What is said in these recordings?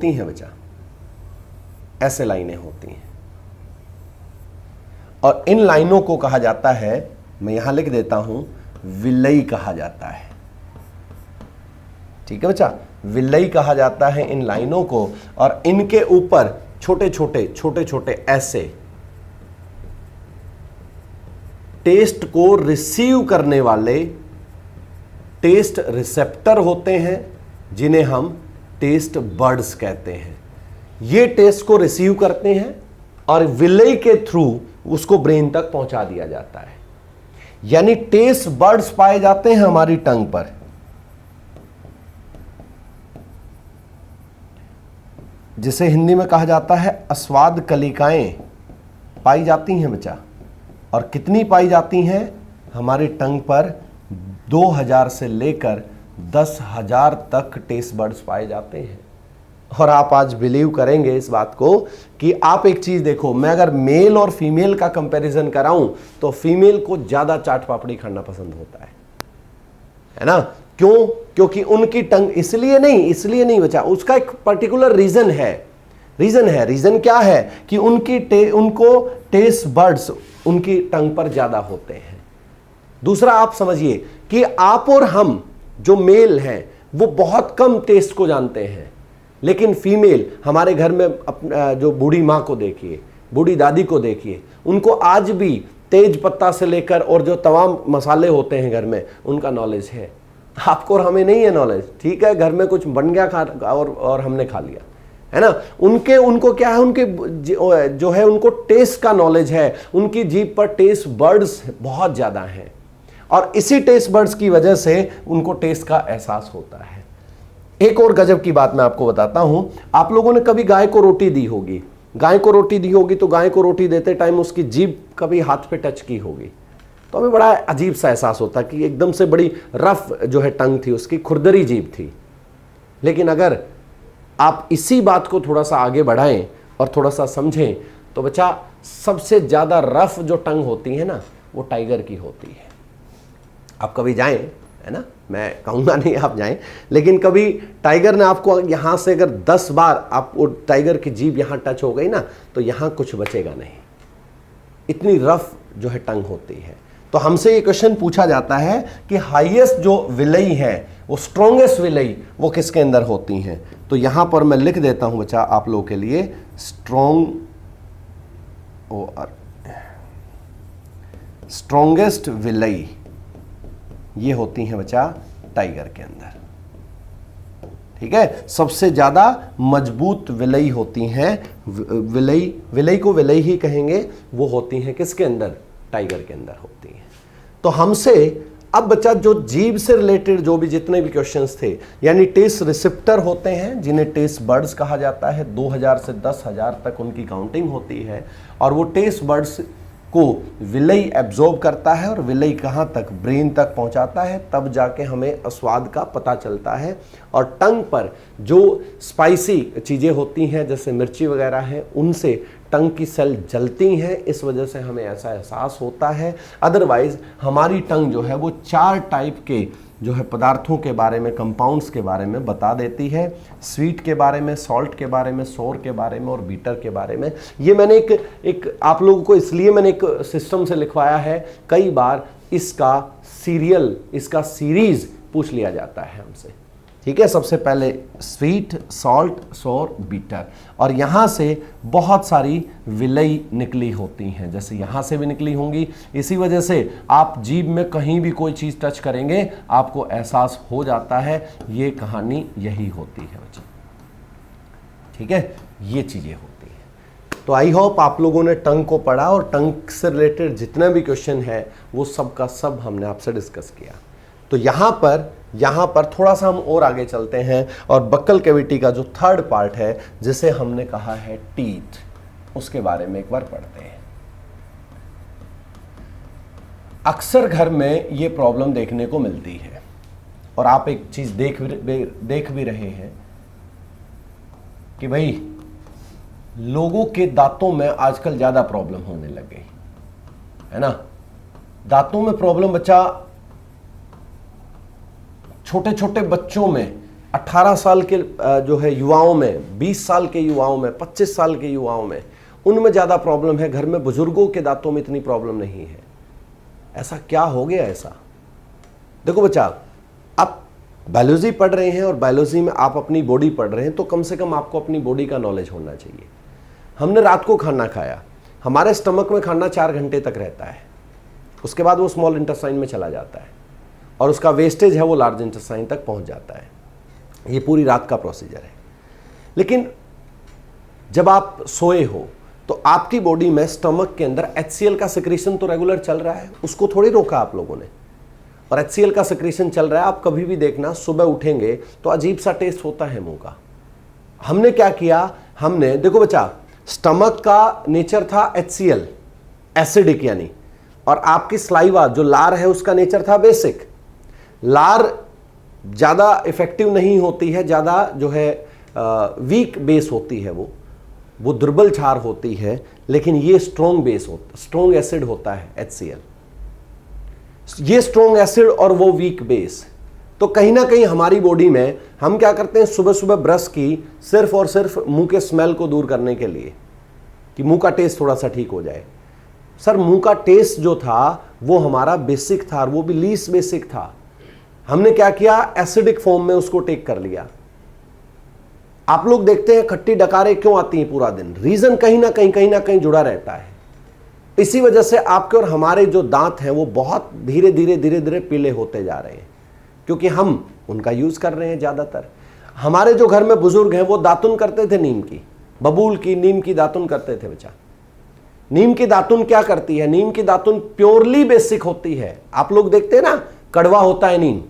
होती हैं बच्चा, ऐसे लाइनें होती हैं और इन लाइनों को कहा जाता है, मैं यहां लिख देता हूं, विलयी कहा जाता है। ठीक है बच्चा, विलयी कहा जाता है इन लाइनों को। और इनके ऊपर छोटे छोटे ऐसे टेस्ट को रिसीव करने वाले टेस्ट रिसेप्टर होते हैं, जिन्हें हम टेस्ट बर्ड्स कहते हैं। ये टेस्ट को रिसीव करते हैं और विलयी के थ्रू उसको ब्रेन तक पहुंचा दिया जाता है। यानी टेस्ट बर्ड्स पाए जाते हैं हमारी टंग पर। जिसे हिंदी में कहा जाता है आस्वाद कलिकाएं पाई जाती हैं बच्चा। और कितनी पाई जाती हैं? हमारी टंग पर 2000 से लेकर 10,000 तक टेस्ट बर्ड्स पाए जाते हैं। और आप आज बिलीव करेंगे इस बात को कि आप एक चीज देखो, मैं अगर मेल और फीमेल का कंपैरिजन कराऊं तो फीमेल को ज्यादा चाट पापड़ी खाना पसंद होता है ना? क्यों? क्योंकि उनकी टंग इसलिए नहीं बचा, उसका एक पर्टिकुलर रीजन है। रीजन क्या है कि उनको टेस्ट बर्ड्स उनकी टंग पर ज्यादा होते हैं। दूसरा, आप समझिए कि आप और हम जो मेल हैं वो बहुत कम टेस्ट को जानते हैं, लेकिन फीमेल, हमारे घर में जो बूढ़ी माँ को देखिए, बूढ़ी दादी को देखिए, उनको आज भी तेज पत्ता से लेकर और जो तमाम मसाले होते हैं घर में, उनका नॉलेज है। आपको और हमें नहीं है नॉलेज। ठीक है, घर में कुछ बन गया और हमने खा लिया, है ना? उनको क्या है, उनके जो है उनको टेस्ट का नॉलेज है। उनकी जीभ पर टेस्ट बर्ड्स बहुत ज्यादा हैं और इसी टेस्ट बर्ड्स की वजह से उनको टेस्ट का एहसास होता है। एक और गजब की बात मैं आपको बताता हूं। आप लोगों ने कभी गाय को रोटी दी होगी, तो गाय को रोटी देते टाइम उसकी जीभ कभी हाथ पे टच की होगी, तो हमें बड़ा अजीब सा एहसास होता कि एकदम से बड़ी रफ जो है टंग थी, उसकी खुरदरी जीभ थी। लेकिन अगर आप इसी बात को थोड़ा सा आगे बढ़ाएं और थोड़ा सा समझें तो बच्चा, सबसे ज्यादा रफ जो टंग होती है ना, वो टाइगर की होती है। आप कभी जाएं, है ना, मैं कहूँगा नहीं आप जाएं, लेकिन कभी टाइगर ने आपको यहाँ से अगर 10 बार आप वो टाइगर की जीभ यहाँ टच हो गई ना, तो यहाँ कुछ बचेगा नहीं। इतनी रफ जो है टंग होती है। तो हमसे ये क्वेश्चन पूछा जाता है कि हाईएस्ट जो विलयी है, वो स्ट्रॉन्गेस्ट विलयी, वो किसके अंदर होती हैं? तो यहाँ पर मैं लिख देता हूँ बच्चा आप लोगों के लिए, स्ट्रॉन्गेस्ट विलयी ये होती हैं बच्चा टाइगर के अंदर। ठीक है, सबसे ज्यादा मजबूत विलयी होती हैं, विलयी को विलयी ही कहेंगे, वो होती हैं किसके अंदर? टाइगर के अंदर होती हैं। तो हमसे अब बच्चा जो जीभ से रिलेटेड जो भी जितने भी क्वेश्चंस थे, यानी टेस्ट रिसेप्टर होते हैं जिन्हें टेस्ट बर्ड्स कहा जाता है। 2000 से 10,000 तक उनकी काउंटिंग होती है और वो टेस्ट बर्ड्स को विलयी एब्जॉर्ब करता है और विलयी कहाँ तक? ब्रेन तक पहुँचाता है, तब जाके हमें स्वाद का पता चलता है। और टंग पर जो स्पाइसी चीज़ें होती हैं जैसे मिर्ची वगैरह है, उनसे टंग की सेल जलती हैं, इस वजह से हमें ऐसा एहसास होता है। अदरवाइज हमारी टंग जो है वो 4 टाइप के जो है पदार्थों के बारे में, कंपाउंड्स के बारे में बता देती है। स्वीट के बारे में, सॉल्ट के बारे में, सोर के बारे में और बीटर के बारे में। ये मैंने एक आप लोगों को इसलिए मैंने एक सिस्टम से लिखवाया है, कई बार इसका सीरीज पूछ लिया जाता है हमसे। ठीक है, सबसे पहले स्वीट, सॉल्ट, सोर, बीटर, और यहाँ से बहुत सारी विलयी निकली होती हैं, जैसे यहाँ से भी निकली होंगी। इसी वजह से आप जीभ में कहीं भी कोई चीज़ टच करेंगे, आपको एहसास हो जाता है। ये कहानी यही होती है बच्चे। ठीक है, ये चीज़ें होती हैं। तो आई होप आप लोगों ने टंग को पढ़ा और टंग से रिलेटेड जितने भी क्वेश्चन है वो सब का सब हमने आपसे डिस्कस किया। तो यहाँ पर थोड़ा सा हम और आगे चलते हैं और बक्कल कैविटी का जो थर्ड पार्ट है, जिसे हमने कहा है टीथ, उसके बारे में एक बार पढ़ते हैं। अक्सर घर में ये प्रॉब्लम देखने को मिलती है और आप एक चीज देख भी रहे हैं कि भाई लोगों के दांतों में आजकल ज्यादा प्रॉब्लम होने लग गई है ना। दांतों में प्रॉब्लम बच्चा छोटे छोटे बच्चों में 18 साल के जो है युवाओं में, 20 साल के युवाओं में, 25 साल के युवाओं में, उनमें ज़्यादा प्रॉब्लम है। घर में बुजुर्गों के दांतों में इतनी प्रॉब्लम नहीं है। ऐसा क्या हो गया? ऐसा देखो बच्चा, आप बायोलॉजी पढ़ रहे हैं और बायोलॉजी में आप अपनी बॉडी पढ़ रहे हैं, तो कम से कम आपको अपनी बॉडी का नॉलेज होना चाहिए। हमने रात को खाना खाया, हमारे स्टमक में खाना 4 घंटे तक रहता है, उसके बाद वो स्मॉल इंटेस्टाइन में चला जाता है और उसका वेस्टेज है वो लार्ज इंटेस्टाइन तक पहुंच जाता है। ये पूरी रात का प्रोसीजर है। लेकिन जब आप सोए हो तो आपकी बॉडी में स्टमक के अंदर HCl का सिक्रीशन तो रेगुलर चल रहा है, उसको थोड़ी रोका आप लोगों ने। और HCl का सिक्रीशन चल रहा है, आप कभी भी देखना सुबह उठेंगे तो अजीब सा टेस्ट होता है मुंह का। हमने क्या किया, हमने देखो बच्चा, स्टमक का नेचर था HCl, एसिडिक यानी, और आपकी स्लाइवा जो लार है उसका नेचर था बेसिक। लार ज़्यादा इफेक्टिव नहीं होती है, ज़्यादा जो है वीक बेस होती है, वो दुर्बल क्षार होती है, लेकिन ये स्ट्रॉन्ग बेस होता, स्ट्रॉन्ग एसिड होता है HCl। ये स्ट्रॉन्ग एसिड और वो वीक बेस। तो कहीं ना कहीं हमारी बॉडी में हम क्या करते हैं, सुबह सुबह ब्रश की सिर्फ और सिर्फ मुंह के स्मेल को दूर करने के लिए, कि मुंह का टेस्ट थोड़ा सा ठीक हो जाए। सर मुंह का टेस्ट जो था वो हमारा बेसिक था, वो भी लीस्ट बेसिक था। हमने क्या किया, एसिडिक फॉर्म में उसको टेक कर लिया। आप लोग देखते हैं खट्टी डकारें क्यों आती हैं पूरा दिन, रीजन कहीं ना कहीं जुड़ा रहता है। इसी वजह से आपके और हमारे जो दांत हैं वो बहुत धीरे धीरे पीले होते जा रहे हैं, क्योंकि हम उनका यूज कर रहे हैं ज्यादातर। हमारे जो घर में बुजुर्ग हैं वो दातुन करते थे, नीम की, बबूल की, नीम की दातुन करते थे बच्चा। नीम की दातुन क्या करती है, नीम की दातुन प्योरली बेसिक होती है। आप लोग देखते हैं ना, कड़वा होता है नीम,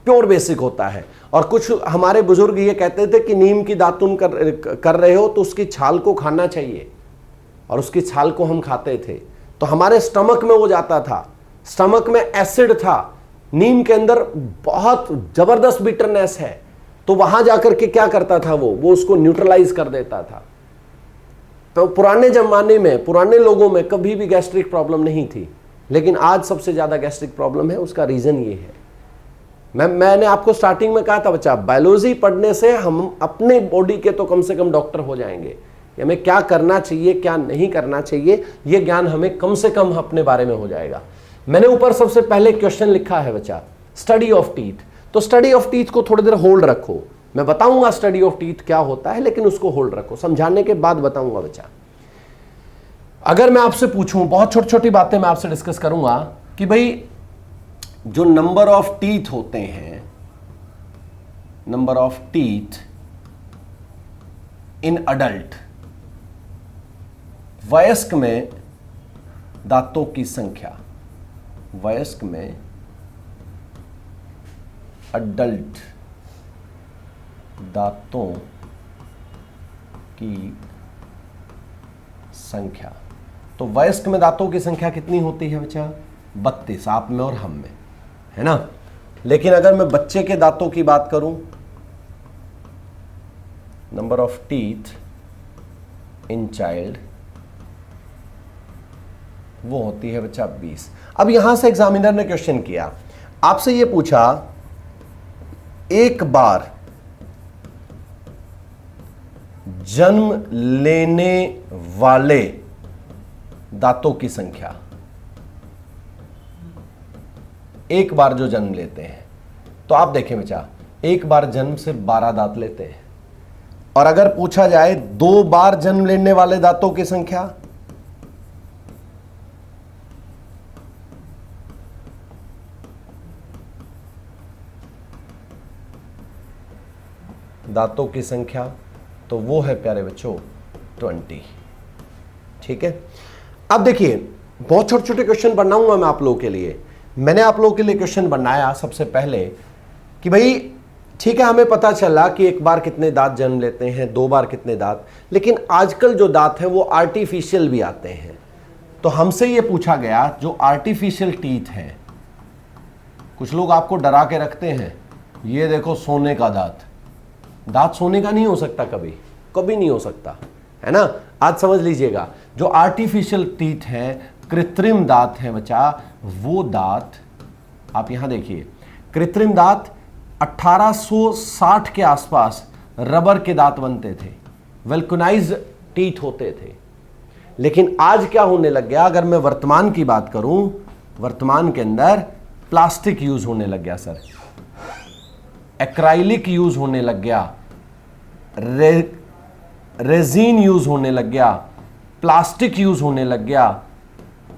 प्योर बेसिक होता है। और कुछ हमारे बुजुर्ग ये कहते थे कि नीम की दातुन कर रहे हो तो उसकी छाल को खाना चाहिए, और उसकी छाल को हम खाते थे तो हमारे स्टमक में वो जाता था, स्टमक में एसिड था, नीम के अंदर बहुत जबरदस्त बिटरनेस है, तो वहां जाकर के क्या करता था, वो उसको न्यूट्रलाइज कर देता था। तो पुराने जमाने में पुराने लोगों में कभी भी गैस्ट्रिक प्रॉब्लम नहीं थी, लेकिन आज सबसे ज्यादा गैस्ट्रिक प्रॉब्लम है। उसका रीजन ये है, मैंने आपको स्टार्टिंग में कहा था बच्चा, बायोलॉजी पढ़ने से हम अपने बॉडी के तो कम से कम डॉक्टर हो जाएंगे। हमें क्या करना चाहिए, क्या नहीं करना चाहिए, ये ज्ञान हमें कम से कम अपने बारे में हो जाएगा। मैंने ऊपर सबसे पहले क्वेश्चन लिखा है बच्चा, स्टडी ऑफ टीथ। तो स्टडी ऑफ टीथ को थोड़ी देर होल्ड रखो, मैं बताऊंगा स्टडी ऑफ टीथ क्या होता है, लेकिन उसको होल्ड रखो, समझाने के बाद बताऊंगा बच्चा। अगर मैं आपसे पूछूं, बहुत छोटी छोटी बातें मैं आपसे डिस्कस करूंगा कि भाई जो नंबर ऑफ टीथ होते हैं, number of teeth in adult, वयस्क में दांतों की संख्या, वयस्क में अडल्ट दांतों की संख्या। तो वयस्क में दांतों की संख्या कितनी होती है बच्चा? 32, आप में और हम में, है ना। लेकिन अगर मैं बच्चे के दांतों की बात करूं, number of teeth in child, वो होती है बच्चा 20। अब यहां से एग्जामिनर ने क्वेश्चन किया, आपसे ये पूछा, एक बार जन्म लेने वाले दांतों की संख्या, एक बार जो जन्म लेते हैं, तो आप देखें बच्चा, एक बार जन्म से 12 दांत लेते हैं। और अगर पूछा जाए 2 बार जन्म लेने वाले दांतों की संख्या, दांतों की संख्या, तो वो है प्यारे बच्चों 20। ठीक है। अब देखिए, बहुत छोटे छोटे क्वेश्चन बनाऊंगा मैं आप लोगों के लिए। मैंने आप लोगों के लिए क्वेश्चन बनाया सबसे पहले कि भाई ठीक है, हमें पता चला कि एक बार कितने दांत जन्म लेते हैं, 2 बार कितने दांत, लेकिन आजकल जो दांत हैं वो आर्टिफिशियल भी आते हैं। तो हमसे ये पूछा गया, जो आर्टिफिशियल टीथ हैं, कुछ लोग आपको डरा के रखते हैं, ये देखो सोने का दांत। दांत सोने का नहीं हो सकता, कभी कभी नहीं हो सकता, है ना। आज समझ लीजिएगा, जो आर्टिफिशियल टीथ हैं, कृत्रिम दांत हैं बच्चा, वो दांत आप यहां देखिए, कृत्रिम दांत 1860 के आसपास रबर के दांत बनते थे, वेल्कनाइज्ड टीथ होते थे। लेकिन आज क्या होने लग गया, अगर मैं वर्तमान की बात करूं, वर्तमान के अंदर प्लास्टिक यूज होने लग गया सर, एक्राइलिक यूज होने लग गया, रेजिन यूज होने लग गया, प्लास्टिक यूज होने लग गया,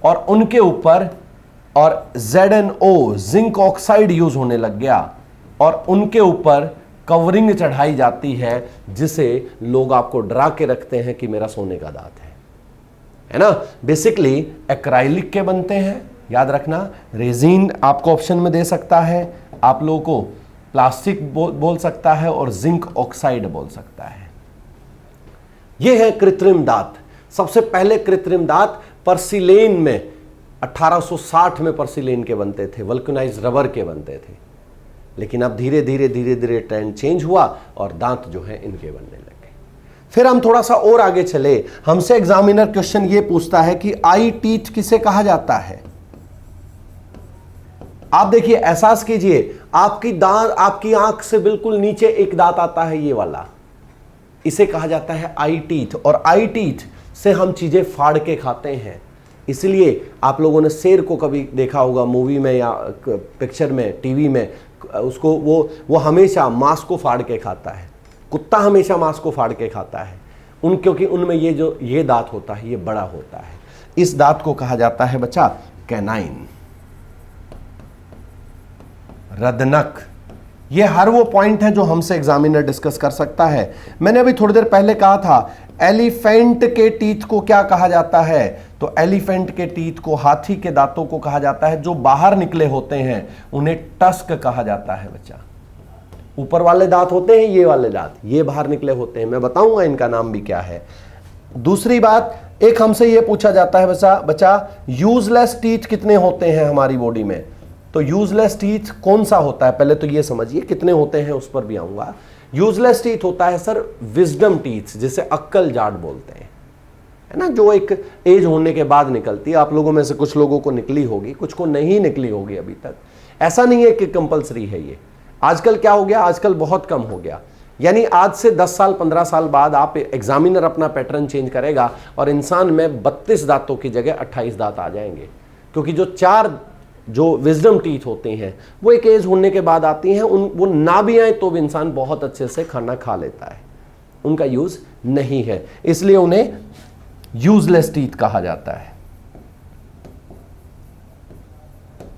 और उनके ऊपर और ZnO जिंक ऑक्साइड यूज होने लग गया, और उनके ऊपर कवरिंग चढ़ाई जाती है जिसे लोग आपको डरा के रखते हैं कि मेरा सोने का दांत है ना। बेसिकली एक्राइलिक के बनते हैं, याद रखना। रेजिन आपको ऑप्शन में दे सकता है, आप लोगों को प्लास्टिक बोल सकता है, और जिंक ऑक्साइड बोल सकता है। यह है कृत्रिम दांत। सबसे पहले कृत्रिम दांत पर्सिलेन में 1860 में पर्सिलेन के बनते थे, वल्कनाइज्ड रबर के बनते थे। लेकिन अब धीरे धीरे धीरे धीरे ट्रेंड चेंज हुआ और दांत जो है इनके बनने लगे। फिर हम थोड़ा सा और आगे चले, हमसे एग्जामिनर क्वेश्चन ये पूछता है कि आई टीथ किसे कहा जाता है। आप देखिए, एहसास कीजिए, आपकी आंख से बिल्कुल नीचे एक दांत आता है, ये वाला, इसे कहा जाता है आई टीथ। और आई टीथ से हम चीजें फाड़ के खाते हैं। इसलिए आप लोगों ने शेर को कभी देखा होगा मूवी में या पिक्चर में, टीवी में, उसको वो हमेशा मांस को फाड़ के खाता है। कुत्ता हमेशा मांस को फाड़ के खाता है, क्योंकि उनमें ये दांत होता है, ये बड़ा होता है। इस दांत को कहा जाता है बच्चा कैनाइन, रदनक। ये हर वो पॉइंट है जो हमसे एग्जामिनर डिस्कस कर सकता है। मैंने अभी थोड़ी देर पहले कहा था एलिफेंट के टीथ को क्या कहा जाता है, तो एलिफेंट के टीथ को, हाथी के दांतों को कहा जाता है, जो बाहर निकले होते हैं उन्हें टस्क कहा जाता है बच्चा। ऊपर वाले दांत होते हैं, ये वाले दांत, ये बाहर निकले होते हैं, मैं बताऊंगा इनका नाम भी क्या है। दूसरी बात, एक हमसे ये पूछा जाता है बच्चा यूजलेस टीथ कितने होते हैं हमारी बॉडी में। तो यूजलेस टीथ कौन सा होता है, पहले तो ये समझिए कितने होते हैं, उस पर भी आऊंगा। यूजलेस टीथ होता है सर विजडम टीथ, जिसे अक्कल जाट बोलते हैं, है ना, जो एक एज होने के बाद निकलती है। आप लोगों में से कुछ लोगों को निकली होगी, कुछ को नहीं निकली होगी अभी तक। ऐसा नहीं है कि कंपलसरी है ये। आजकल क्या हो गया, आजकल बहुत कम हो गया। यानी आज से 10 साल 15 साल बाद आप एग्जामिनर अपना पैटर्न चेंज करेगा और इंसान में 32 दांतों की जगह 28 दांत आ जाएंगे, क्योंकि जो 4 जो विजडम टीथ होते हैं वो एक एज होने के बाद आती हैं। वो ना भी आए तो भी इंसान बहुत अच्छे से खाना खा लेता है, उनका यूज नहीं है, इसलिए उन्हें यूजलेस टीथ कहा जाता है।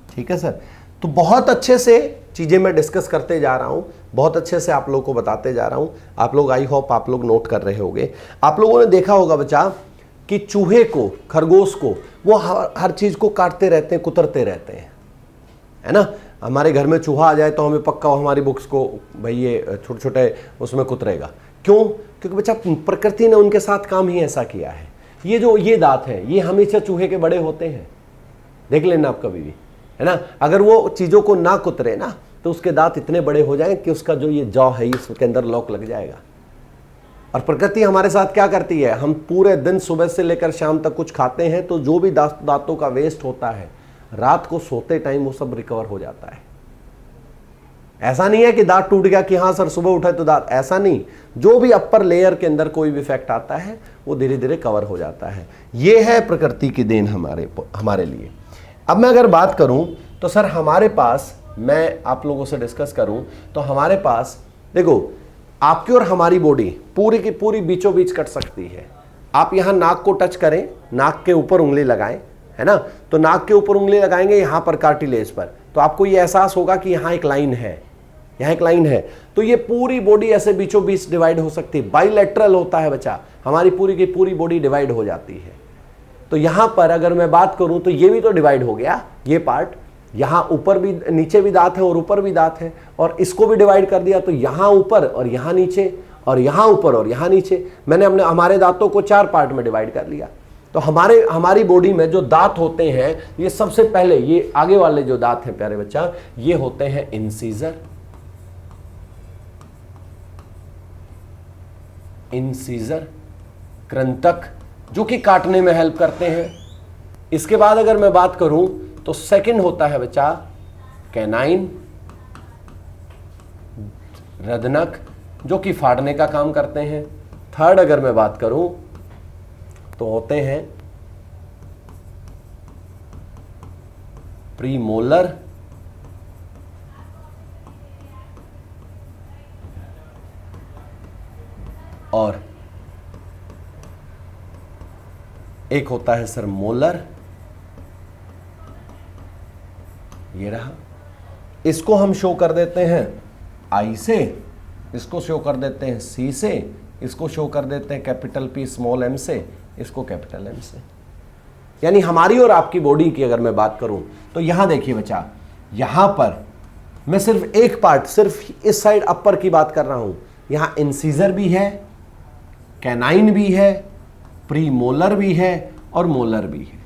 ठीक है सर। तो बहुत अच्छे से चीजें मैं डिस्कस करते जा रहा हूं, बहुत अच्छे से आप लोगों को बताते जा रहा हूं। आप लोग, आई होप आप लोग नोट कर रहे होंगे। आप लोगों ने देखा होगा बच्चा कि चूहे को, खरगोश को, वो हर चीज को काटते रहते हैं, कुतरते रहते हैं, है ना। हमारे घर में चूहा आ जाए तो हमें पक्का हमारी बुक्स को भाई ये छोटे छोटे उसमें कुतरेगा। क्यों? क्योंकि बच्चा प्रकृति ने उनके साथ काम ही ऐसा किया है। ये दांत हैं, ये हमेशा चूहे के बड़े होते हैं, देख लेना आप कभी भी, है ना। अगर वो चीजों को ना कुतरे ना तो उसके दांत इतने बड़े हो जाएं कि उसका जो ये जॉ है इसके अंदर लॉक लग जाएगा। और प्रकृति हमारे साथ क्या करती है, हम पूरे दिन सुबह से लेकर शाम तक कुछ खाते हैं, तो जो भी दांतों का वेस्ट होता है रात को सोते टाइम वो सब रिकवर हो जाता है। ऐसा नहीं है कि दांत टूट गया कि हाँ सर सुबह उठे तो दांत, ऐसा नहीं। जो भी अपर लेयर के अंदर कोई भी इफेक्ट आता है वो धीरे धीरे कवर हो जाता है। ये है प्रकृति की देन हमारे लिए। अब मैं अगर बात करूं तो सर हमारे पास, मैं आप लोगों से डिस्कस करूं तो हमारे पास देखो, आपकी और हमारी बॉडी पूरी की पूरी बीचों बीच कट सकती है। आप यहाँ नाक को टच करें, नाक के ऊपर उंगली लगाएं, है ना, तो नाक के ऊपर उंगली लगाएंगे यहाँ पर कार्टिलेज पर, तो आपको ये एहसास होगा कि यहाँ एक लाइन है, यहाँ एक लाइन है। तो ये पूरी बॉडी ऐसे बीचों बीच डिवाइड हो सकती है, बाइलेटरल होता है बच्चा, हमारी पूरी की पूरी बॉडी डिवाइड हो जाती है। तो यहाँ पर अगर मैं बात करूँ तो ये भी तो डिवाइड हो गया, ये पार्ट, यहाँ ऊपर भी, नीचे भी दांत है और ऊपर भी दांत है, और इसको भी डिवाइड कर दिया, तो यहाँ ऊपर और यहाँ नीचे, और यहाँ ऊपर और यहाँ नीचे। मैंने हमारे दांतों को 4 पार्ट में डिवाइड कर लिया। तो हमारी बॉडी में जो दांत होते हैं, ये सबसे पहले, ये आगे वाले जो दांत हैं प्यारे बच्चा, ये होते हैं इंसीजर, कृंतक, जो कि काटने में हेल्प करते हैं। इसके बाद अगर मैं बात करूं तो सेकंड होता है बच्चा कैनाइन, रदनक जो कि फाड़ने का काम करते हैं। थर्ड अगर मैं बात करूं तो होते हैं प्रीमोलर और एक होता है सर मोलर। ये रहा, इसको हम शो कर देते हैं आई से, इसको शो कर देते हैं सी से, इसको शो कर देते हैं कैपिटल पी स्मॉल एम से, इसको कैपिटल एम से। यानी हमारी और आपकी बॉडी की अगर मैं बात करूं तो यहां देखिए बच्चा, यहां पर मैं सिर्फ एक पार्ट, सिर्फ इस साइड अपर की बात कर रहा हूं। यहां इंसीजर भी है, कैनाइन भी है, प्रीमोलर भी है और मोलर भी है।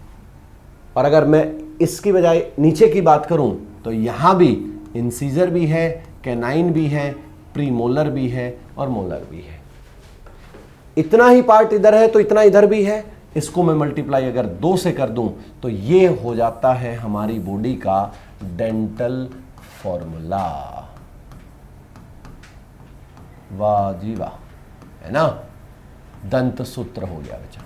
और अगर मैं इसकी बजाय नीचे की बात करूं तो यहां भी इंसीजर भी है, कैनाइन भी है, प्रीमोलर भी है और मोलर भी है। इतना ही पार्ट इधर है तो इतना इधर भी है। इसको मैं मल्टीप्लाई अगर 2 से कर दूं तो ये हो जाता है हमारी बॉडी का डेंटल फॉर्मूला। वाह जी वाह, है ना, दंत सूत्र हो गया बच्चा।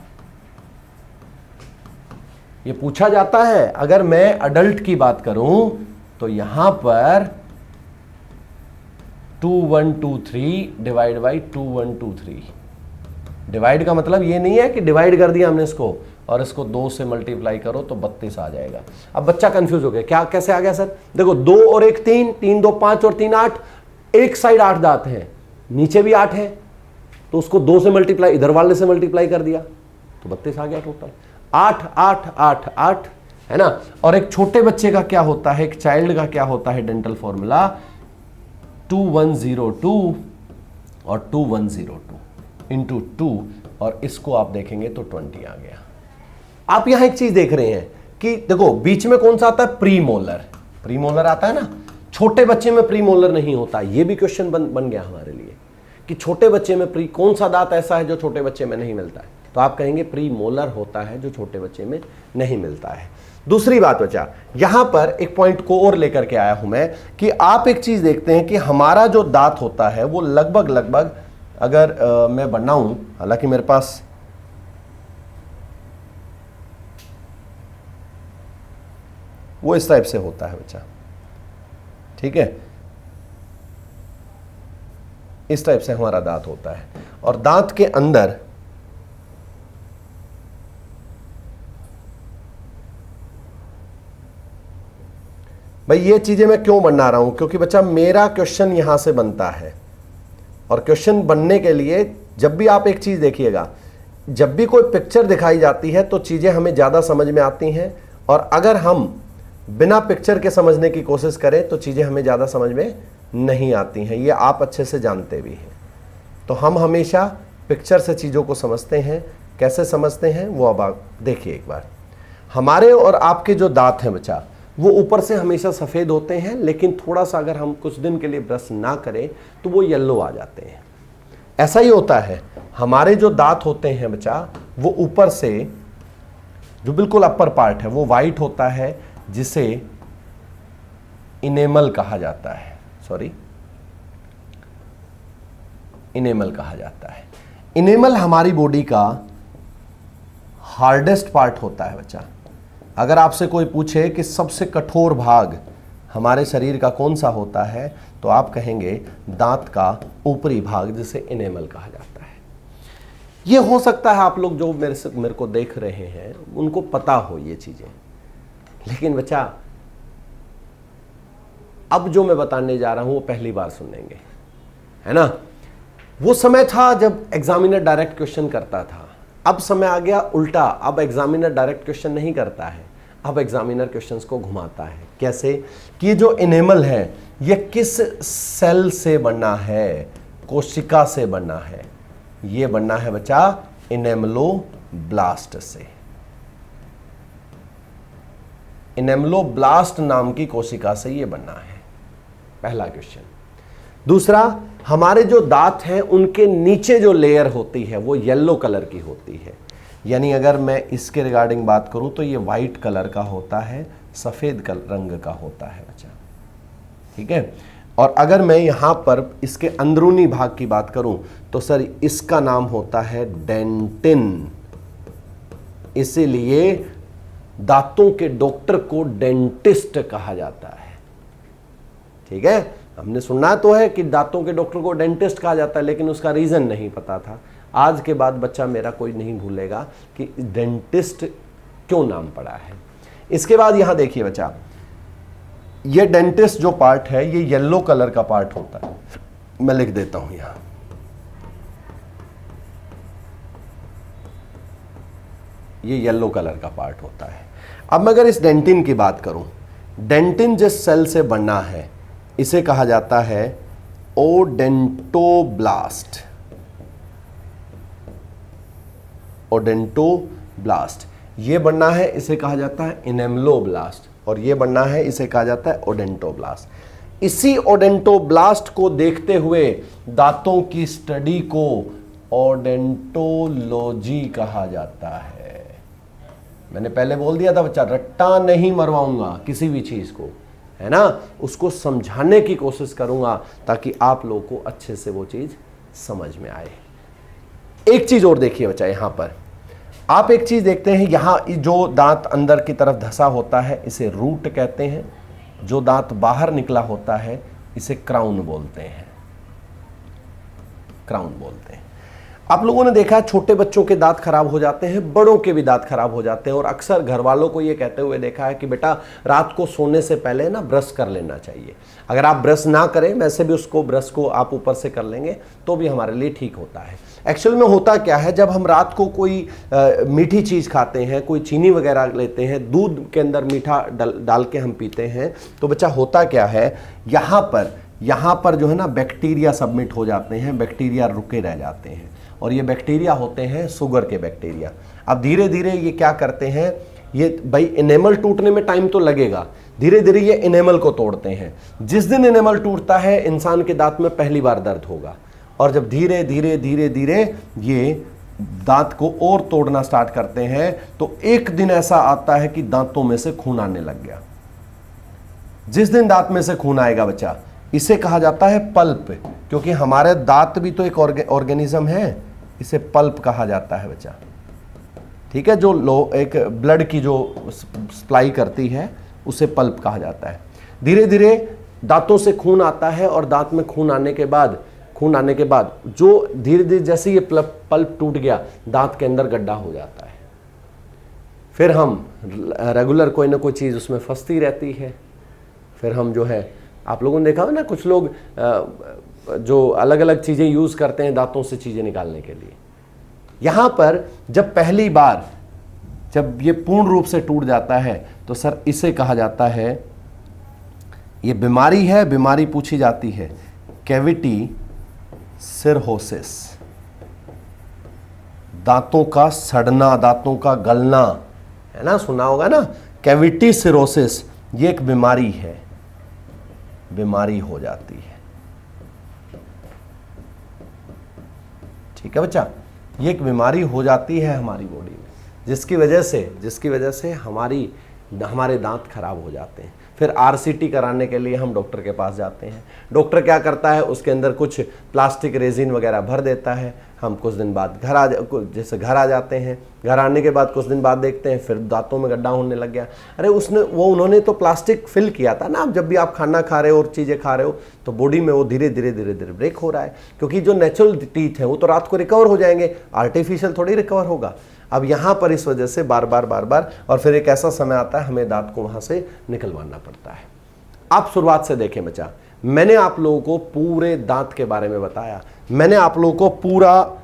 ये पूछा जाता है। अगर मैं अडल्ट की बात करूं तो यहां पर 2123 डिवाइड बाई 2123। डिवाइड का मतलब ये नहीं है कि डिवाइड कर दिया हमने इसको और इसको 2 से मल्टीप्लाई करो तो 32 आ जाएगा। अब बच्चा कंफ्यूज हो गया, क्या कैसे आ गया सर? देखो 2 और 1 3, 3 2 5 और 3 8, एक साइड 8 दांत हैं, नीचे भी 8 है, तो उसको 2 से मल्टीप्लाई, इधर वाले से मल्टीप्लाई कर दिया तो 32 आ गया टोटल। 8 8 8 8, है ना। और एक छोटे बच्चे का क्या होता है, एक चाइल्ड का क्या होता है डेंटल फॉर्मूला? 2102 और 2102 इंटू 2, और इसको आप देखेंगे तो 20 आ गया। आप यहां एक चीज देख रहे हैं कि देखो बीच में कौन सा आता है? प्रीमोलर। प्रीमोलर आता है ना, छोटे बच्चे में प्रीमोलर नहीं होता। ये भी क्वेश्चन बन गया हमारे लिए कि छोटे बच्चे में कौन सा दांत ऐसा है जो छोटे बच्चे में नहीं मिलता है? तो आप कहेंगे प्रीमोलर होता है जो छोटे बच्चे में नहीं मिलता है। दूसरी बात बचा, यहां पर एक पॉइंट को और लेकर के आया हूं मैं कि आप एक चीज देखते हैं कि हमारा जो दांत होता है वो लगभग अगर मैं बनाऊं, हालांकि मेरे पास वो इस टाइप से होता है बच्चा, ठीक है, इस टाइप से हमारा दांत होता है। और दांत के अंदर भाई ये चीजें मैं क्यों बना रहा हूं? क्योंकि बच्चा मेरा क्वेश्चन यहां से बनता है, और क्वेश्चन बनने के लिए जब भी आप एक चीज देखिएगा, जब भी कोई पिक्चर दिखाई जाती है तो चीजें हमें ज्यादा समझ में आती हैं, और अगर हम बिना पिक्चर के समझने की कोशिश करें तो चीजें हमें ज्यादा समझ में नहीं आती हैं। ये आप अच्छे से जानते भी हैं। तो हम हमेशा पिक्चर से चीजों को समझते हैं। कैसे समझते हैं वो अब आप देखिए एक बार। हमारे और आपके जो दांत हैं बच्चा, वो ऊपर से हमेशा सफ़ेद होते हैं, लेकिन थोड़ा सा अगर हम कुछ दिन के लिए ब्रश ना करें तो वो येलो आ जाते हैं। ऐसा ही होता है, हमारे जो दांत होते हैं बच्चा, वो ऊपर से जो बिल्कुल अपर पार्ट है वो वाइट होता है, जिसे इनेमल कहा जाता है। सॉरी, इनेमल कहा जाता है। इनेमल हमारी बॉडी का हार्डेस्ट पार्ट होता है बच्चा। अगर आपसे कोई पूछे कि सबसे कठोर भाग हमारे शरीर का कौन सा होता है, तो आप कहेंगे दांत का ऊपरी भाग, जिसे इनेमल कहा जाता है। ये हो सकता है आप लोग जो मेरे को देख रहे हैं उनको पता हो ये चीजें, लेकिन बच्चा अब जो मैं बताने जा रहा हूं वो पहली बार सुनेंगे, है ना। वो समय था जब एग्जामिनर डायरेक्ट क्वेश्चन करता था, अब समय आ गया उल्टा। अब एग्जामिनर डायरेक्ट क्वेश्चन नहीं करता है, अब एग्जामिनर क्वेश्चंस को घुमाता है। कैसे? कि ये जो इनेमल है ये किस सेल से बना है? कोशिका से बना है। ये बनना है बच्चा इनेमलोब्लास्ट से। इनेमलोब्लास्ट नाम की कोशिका से ये बनना है, पहला क्वेश्चन। दूसरा, हमारे जो दांत हैं उनके नीचे जो लेयर होती है वो येलो कलर की होती है। यानी अगर मैं इसके रिगार्डिंग बात करूं तो ये वाइट कलर का होता है, सफेद रंग का होता है बच्चा, ठीक है। और अगर मैं यहां पर इसके अंदरूनी भाग की बात करूं तो सर इसका नाम होता है डेंटिन। इसीलिए दांतों के डॉक्टर को डेंटिस्ट कहा जाता है। ठीक है, हमने सुना तो है कि दांतों के डॉक्टर को डेंटिस्ट कहा जाता है, लेकिन उसका रीजन नहीं पता था। आज के बाद बच्चा मेरा कोई नहीं भूलेगा कि डेंटिस्ट क्यों नाम पड़ा है। इसके बाद यहां देखिए बच्चा, ये डेंटिस्ट जो पार्ट है ये येलो कलर का पार्ट होता है। मैं लिख देता हूं यहां, ये येलो कलर का पार्ट होता है। अब मैं अगर इस डेंटिन की बात करूं, डेंटिन जिस सेल से बनना है इसे कहा जाता है ओडेंटोब्लास्ट। ओडेंटोब्लास्ट ये बनना है, इसे कहा जाता है इनेमलोब्लास्ट, और ये बनना है, इसे कहा जाता है ओडेंटोब्लास्ट। इसी ओडेंटोब्लास्ट को देखते हुए दांतों की स्टडी को ओडेंटोलॉजी कहा जाता है। मैंने पहले बोल दिया था बच्चा, रट्टा नहीं मरवाऊंगा किसी भी चीज को, है ना, उसको समझाने की कोशिश करूंगा ताकि आप लोगों को अच्छे से वो चीज समझ में आए। एक चीज और देखिए बच्चा, यहां पर आप एक चीज देखते हैं, यहां जो दांत अंदर की तरफ धसा होता है इसे रूट कहते हैं, जो दांत बाहर निकला होता है इसे क्राउन बोलते हैं। क्राउन बोलते हैं। आप लोगों ने देखा छोटे बच्चों के दांत खराब हो जाते हैं, बड़ों के भी दांत खराब हो जाते हैं, और अक्सर घर वालों को ये कहते हुए देखा है कि बेटा रात को सोने से पहले ना ब्रश कर लेना चाहिए। अगर आप ब्रश ना करें, वैसे भी उसको ब्रश को आप ऊपर से कर लेंगे तो भी हमारे लिए ठीक होता है। एक्चुअल में होता क्या है, जब हम रात को कोई मीठी चीज़ खाते हैं, कोई चीनी वगैरह लेते हैं, दूध के अंदर मीठा डाल के हम पीते हैं, तो बच्चा होता क्या है, यहाँ पर जो है ना बैक्टीरिया सबमिट हो जाते हैं, बैक्टीरिया रुके रह जाते हैं, और ये बैक्टीरिया होते हैं शुगर के बैक्टीरिया। अब धीरे धीरे ये क्या करते हैं, ये भाई इनेमल टूटने में टाइम तो लगेगा, धीरे धीरे ये इनेमल को तोड़ते हैं। जिस दिन इनेमल टूटता है इंसान के दांत में पहली बार दर्द होगा, और जब धीरे धीरे धीरे धीरे ये दांत को और तोड़ना स्टार्ट करते हैं तो एक दिन ऐसा आता है कि दांतों में से खून आने लग गया। जिस दिन दांत में से खून आएगा बच्चा, इसे कहा जाता है पल्प, क्योंकि हमारे दांत भी तो एक ऑर्गेनिज्म है, इसे पल्प कहा जाता है बच्चा। ठीक है, जो एक ब्लड की जो सप्लाई करती है उसे पल्प कहा जाता है। धीरे धीरे दांतों से खून आता है, और दांत में खून आने के बाद जो धीरे धीरे जैसे ये पल्प टूट गया, दांत के अंदर गड्ढा हो जाता है। फिर हम रेगुलर कोई ना कोई चीज़ उसमें फंसती रहती है। फिर हम जो है, आप लोगों ने देखा हो ना, कुछ लोग जो अलग अलग चीज़ें यूज़ करते हैं दांतों से चीज़ें निकालने के लिए। यहाँ पर जब पहली बार जब ये पूर्ण रूप से टूट जाता है तो सर इसे कहा जाता है, ये बीमारी है, बीमारी पूछी जाती है कैविटी सिरहोसिस, दांतों का सड़ना, दांतों का गलना, है ना, सुना होगा ना, कैविटी सिरोसिस, ये एक बीमारी है, बीमारी हो जाती है। ठीक है बच्चा, ये एक बीमारी हो जाती है हमारी बॉडी में, जिसकी वजह से हमारे दांत खराब हो जाते हैं। फिर आरसीटी कराने के लिए हम डॉक्टर के पास जाते हैं। डॉक्टर क्या करता है, उसके अंदर कुछ प्लास्टिक रेजिन वगैरह भर देता है। हम कुछ दिन बाद घर आ जाते हैं। घर आने के बाद कुछ दिन बाद देखते हैं फिर दांतों में गड्ढा होने लग गया। अरे उन्होंने तो प्लास्टिक फिल किया था ना। जब भी आप खाना खा रहे हो और चीज़ें खा रहे हो तो बॉडी में वो धीरे धीरे ब्रेक हो रहा है, क्योंकि जो नेचुरल टीथ है वो तो रात को रिकवर हो जाएंगे, आर्टिफिशियल थोड़ी रिकवर होगा। अब यहाँ पर इस वजह से बार बार और फिर एक ऐसा समय आता है हमें दांत को वहाँ से निकलवाना पड़ता है। आप शुरुआत से देखें बच्चा, मैंने आप लोगों को पूरे दांत के बारे में बताया। मैंने आप लोगों को पूरा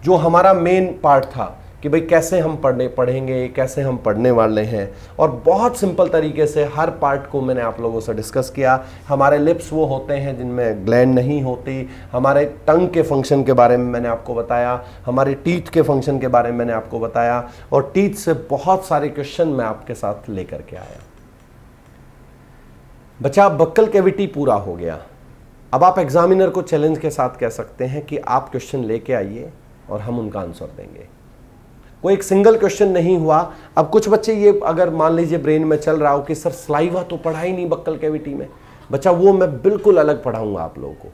जो हमारा मेन पार्ट था कि भाई कैसे हम पढ़ेंगे, कैसे हम पढ़ने वाले हैं, और बहुत सिंपल तरीके से हर पार्ट को मैंने आप लोगों से डिस्कस किया। हमारे लिप्स वो होते हैं जिनमें ग्लैंड नहीं होती, हमारे टंग के फंक्शन के बारे में मैंने आपको बताया, हमारे टीथ के फंक्शन के बारे में मैंने आपको बताया, और टीथ से बहुत सारे क्वेश्चन मैं आपके साथ लेकर के आया। बच्चा, बक्कल कैविटी पूरा हो गया। अब आप एग्जामिनर को चैलेंज के साथ कह सकते हैं कि आप क्वेश्चन लेके आइए और हम उनका आंसर देंगे। कोई एक सिंगल क्वेश्चन नहीं हुआ। अब कुछ बच्चे ये अगर मान लीजिए ब्रेन में चल रहा हो कि सर सलाइवा तो पढ़ा ही नहीं बक्कल कैविटी में, बच्चा वो मैं बिल्कुल अलग पढ़ाऊंगा आप लोगों को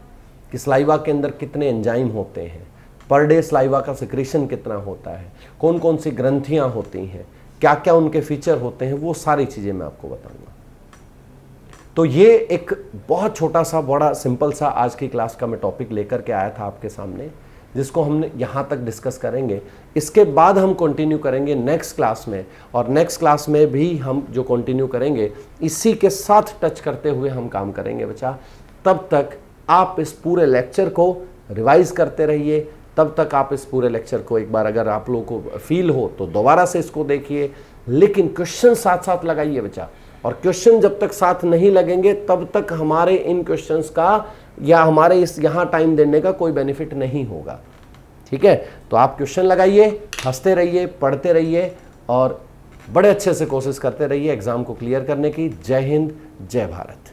कि सलाइवा के अंदर कितने एंजाइम होते हैं, पर डे सलाइवा का सिक्रेशन कितना होता है, कौन कौन सी ग्रंथियां होती हैं, क्या क्या उनके फीचर होते हैं, वो सारी चीज़ें मैं आपको बताऊंगा। तो ये एक बहुत छोटा सा बड़ा सिंपल सा आज की क्लास का मैं टॉपिक लेकर के आया था आपके सामने, जिसको हमने यहाँ तक डिस्कस करेंगे। इसके बाद हम कंटिन्यू करेंगे नेक्स्ट क्लास में, और नेक्स्ट क्लास में भी हम जो कंटिन्यू करेंगे इसी के साथ टच करते हुए हम काम करेंगे बच्चा। तब तक आप इस पूरे लेक्चर को रिवाइज करते रहिए, तब तक आप इस पूरे लेक्चर को एक बार अगर आप लोगों को फील हो तो दोबारा से इसको देखिए, लेकिन क्वेश्चन साथ साथ लगाइए बच्चा। और क्वेश्चन जब तक साथ नहीं लगेंगे तब तक हमारे इन क्वेश्चंस का या हमारे इस यहाँ टाइम देने का कोई बेनिफिट नहीं होगा। ठीक है, तो आप क्वेश्चन लगाइए, हंसते रहिए, पढ़ते रहिए और बड़े अच्छे से कोशिश करते रहिए एग्जाम को क्लियर करने की। जय हिंद, जय भारत।